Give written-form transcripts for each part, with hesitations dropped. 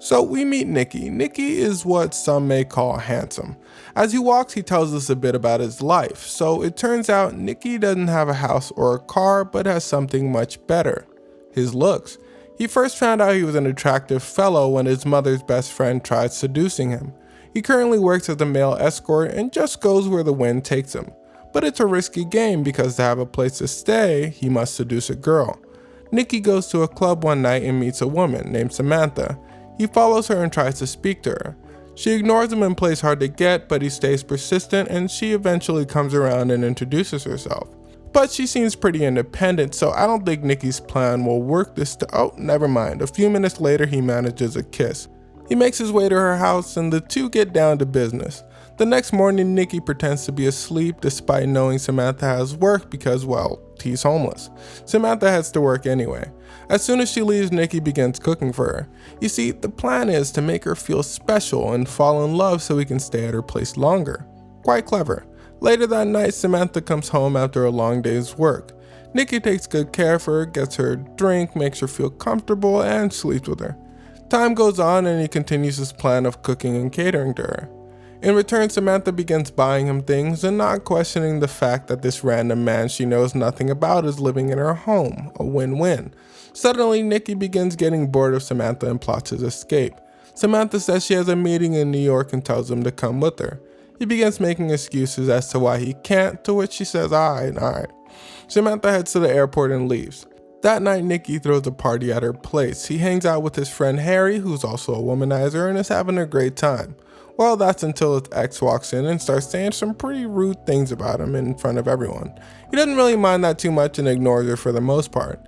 So we meet Nikki. Nikki is what some may call handsome. As he walks, he tells us a bit about his life. So it turns out Nikki doesn't have a house or a car, but has something much better: his looks. He first found out he was an attractive fellow when his mother's best friend tried seducing him. He currently works as a male escort and just goes where the wind takes him. But it's a risky game because to have a place to stay, he must seduce a girl. Nikki goes to a club one night and meets a woman named Samantha. He follows her and tries to speak to her. She ignores him and plays hard to get, but he stays persistent and she eventually comes around and introduces herself. But she seems pretty independent, so I don't think Nikki's plan will work oh, never mind. A few minutes later, he manages a kiss. He makes his way to her house and the two get down to business. The next morning, Nikki pretends to be asleep despite knowing Samantha has work because, well, he's homeless. Samantha heads to work anyway. As soon as she leaves, Nikki begins cooking for her. You see, the plan is to make her feel special and fall in love so he can stay at her place longer. Quite clever. Later that night, Samantha comes home after a long day's work. Nikki takes good care of her, gets her a drink, makes her feel comfortable, and sleeps with her. Time goes on and he continues his plan of cooking and catering to her. In return, Samantha begins buying him things and not questioning the fact that this random man she knows nothing about is living in her home, a win-win. Suddenly, Nikki begins getting bored of Samantha and plots his escape. Samantha says she has a meeting in New York and tells him to come with her. He begins making excuses as to why he can't, to which she says, alright. Samantha heads to the airport and leaves. That night, Nikki throws a party at her place. He hangs out with his friend Harry, who's also a womanizer, and is having a great time. Well, that's until his ex walks in and starts saying some pretty rude things about him in front of everyone. He doesn't really mind that too much and ignores her for the most part.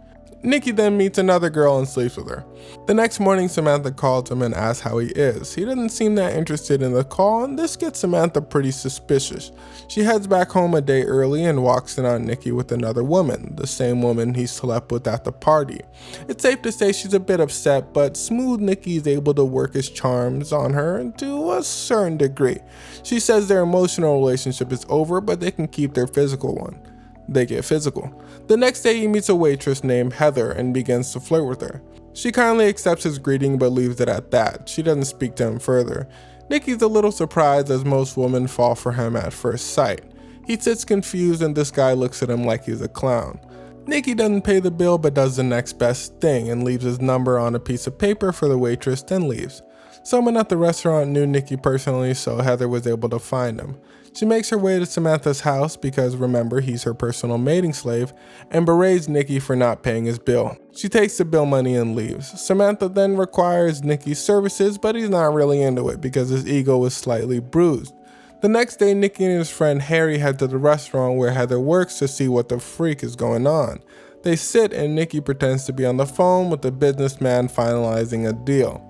Nikki then meets another girl and sleeps with her. The next morning, Samantha calls him and asks how he is. He doesn't seem that interested in the call, and this gets Samantha pretty suspicious. She heads back home a day early and walks in on Nikki with another woman, the same woman he slept with at the party. It's safe to say she's a bit upset, but smooth Nikki is able to work his charms on her to a certain degree. She says their emotional relationship is over, but they can keep their physical one. They get physical. The next day, he meets a waitress named Heather and begins to flirt with her. She kindly accepts his greeting but leaves it at that. She doesn't speak to him further. Nikki's a little surprised as most women fall for him at first sight. He sits confused and this guy looks at him like he's a clown. Nikki doesn't pay the bill but does the next best thing and leaves his number on a piece of paper for the waitress, then leaves. Someone at the restaurant knew Nikki personally, so Heather was able to find him. She makes her way to Samantha's house because, remember, he's her personal mating slave, and berates Nikki for not paying his bill. She takes the bill money and leaves. Samantha then requires Nikki's services, but he's not really into it because his ego was slightly bruised. The next day, Nikki and his friend Harry head to the restaurant where Heather works to see what the freak is going on. They sit and Nikki pretends to be on the phone with the businessman finalizing a deal.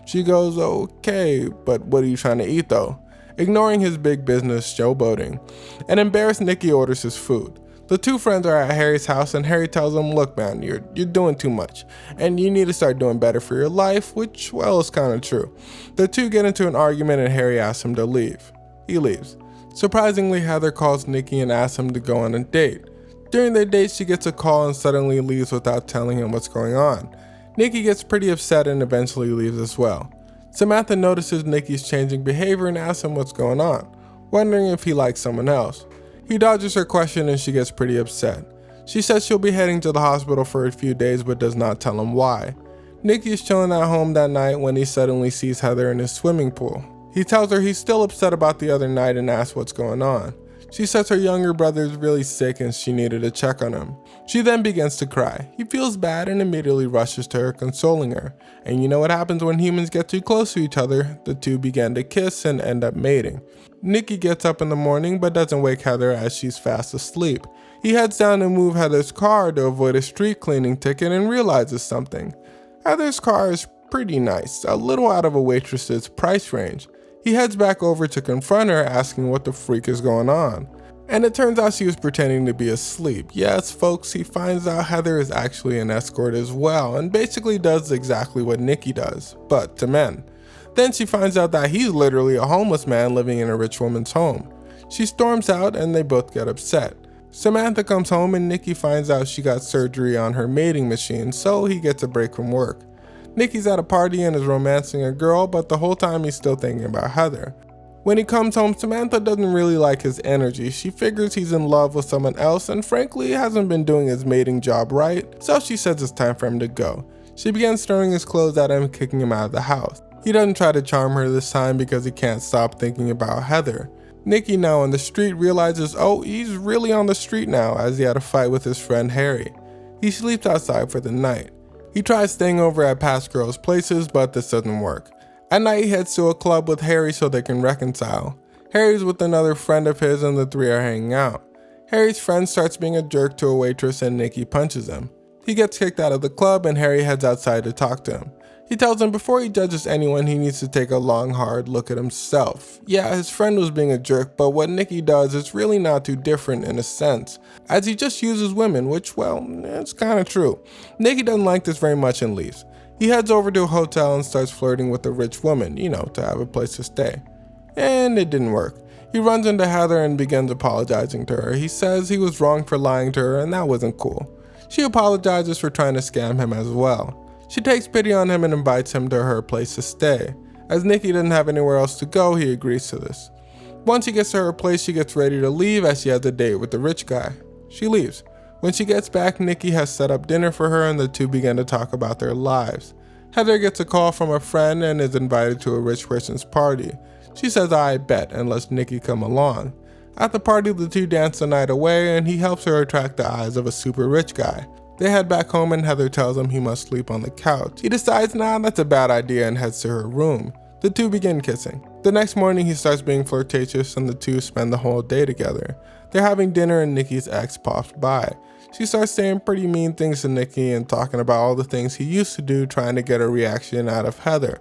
She goes, okay, but what are you trying to eat though? Ignoring his big business showboating. An embarrassed Nikki orders his food. The two friends are at Harry's house and Harry tells him, look man, you're doing too much and you need to start doing better for your life, which, well, is kind of true. The two get into an argument and Harry asks him to leave. He leaves. Surprisingly, Heather calls Nikki and asks him to go on a date. During their date, she gets a call and suddenly leaves without telling him what's going on. Nikki gets pretty upset and eventually leaves as well. Samantha notices Nikki's changing behavior and asks him what's going on, wondering if he likes someone else. He dodges her question and she gets pretty upset. She says she'll be heading to the hospital for a few days but does not tell him why. Nikki is chilling at home that night when he suddenly sees Heather in his swimming pool. He tells her he's still upset about the other night and asks what's going on. She says her younger brother is really sick and she needed to check on him. She then begins to cry. He feels bad and immediately rushes to her, consoling her. And you know what happens when humans get too close to each other? The two begin to kiss and end up mating. Nikki gets up in the morning but doesn't wake Heather as she's fast asleep. He heads down to move Heather's car to avoid a street cleaning ticket and realizes something. Heather's car is pretty nice, a little out of a waitress's price range. He heads back over to confront her, asking what the freak is going on. And it turns out she was pretending to be asleep. Yes, folks, he finds out Heather is actually an escort as well, and basically does exactly what Nikki does, but to men. Then she finds out that he's literally a homeless man living in a rich woman's home. She storms out and they both get upset. Samantha comes home and Nikki finds out she got surgery on her mating machine, so he gets a break from work. Nikki's at a party and is romancing a girl, but the whole time he's still thinking about Heather. When he comes home, Samantha doesn't really like his energy. She figures he's in love with someone else and frankly hasn't been doing his mating job right, so she says it's time for him to go. She begins throwing his clothes at him and kicking him out of the house. He doesn't try to charm her this time because he can't stop thinking about Heather. Nikki, now on the street, realizes, oh, he's really on the street now, as he had a fight with his friend Harry. He sleeps outside for the night. He tries staying over at past girls' places, but this doesn't work. At night, he heads to a club with Harry so they can reconcile. Harry's with another friend of his and the three are hanging out. Harry's friend starts being a jerk to a waitress and Nikki punches him. He gets kicked out of the club and Harry heads outside to talk to him. He tells him before he judges anyone, he needs to take a long, hard look at himself. Yeah, his friend was being a jerk, but what Nikki does is really not too different in a sense, as he just uses women, which, well, it's kinda true. Nikki doesn't like this very much and leaves. He heads over to a hotel and starts flirting with a rich woman, to have a place to stay. And it didn't work. He runs into Heather and begins apologizing to her. He says he was wrong for lying to her and that wasn't cool. She apologizes for trying to scam him as well. She takes pity on him and invites him to her place to stay. As Nikki doesn't have anywhere else to go, he agrees to this. Once he gets to her place, she gets ready to leave as she has a date with the rich guy. She leaves. When she gets back, Nikki has set up dinner for her and the two begin to talk about their lives. Heather gets a call from a friend and is invited to a rich person's party. She says, I bet, and lets Nikki come along. At the party, the two dance the night away and he helps her attract the eyes of a super rich guy. They head back home and Heather tells him he must sleep on the couch. He decides, nah, that's a bad idea and heads to her room. The two begin kissing. The next morning he starts being flirtatious and the two spend the whole day together. They're having dinner and Nikki's ex pops by. She starts saying pretty mean things to Nikki and talking about all the things he used to do trying to get a reaction out of Heather.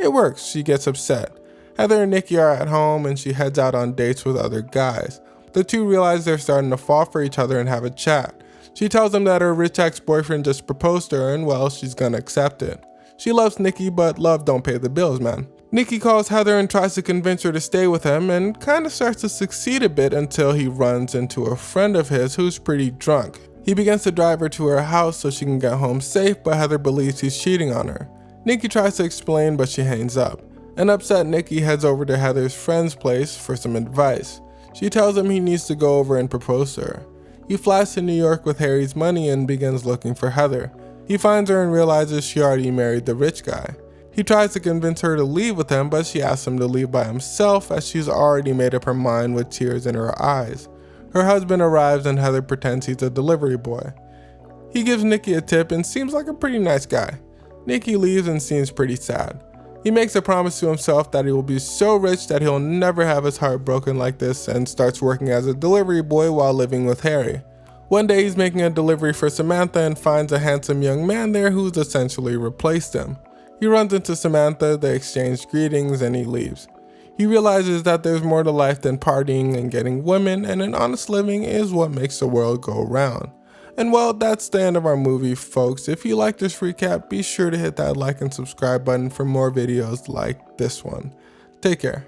It works, she gets upset. Heather and Nikki are at home and she heads out on dates with other guys. The two realize they're starting to fall for each other and have a chat. She tells him that her rich ex-boyfriend just proposed to her and well, she's gonna accept it. She loves Nikki, but love don't pay the bills, man. Nikki calls Heather and tries to convince her to stay with him and kinda starts to succeed a bit until he runs into a friend of his who's pretty drunk. He begins to drive her to her house so she can get home safe, but Heather believes he's cheating on her. Nikki tries to explain, but she hangs up. An upset Nikki heads over to Heather's friend's place for some advice. She tells him he needs to go over and propose to her. He flies to New York with Harry's money and begins looking for Heather. He finds her and realizes she already married the rich guy. He tries to convince her to leave with him, but she asks him to leave by himself as she's already made up her mind with tears in her eyes. Her husband arrives and Heather pretends he's a delivery boy. He gives Nikki a tip and seems like a pretty nice guy. Nikki leaves and seems pretty sad. He makes a promise to himself that he will be so rich that he'll never have his heart broken like this and starts working as a delivery boy while living with Harry. One day he's making a delivery for Samantha and finds a handsome young man there who's essentially replaced him. He runs into Samantha, they exchange greetings and he leaves. He realizes that there's more to life than partying and getting women, and an honest living is what makes the world go round. And well, that's the end of our movie, folks. If you like this recap, be sure to hit that like and subscribe button for more videos like this one. Take care.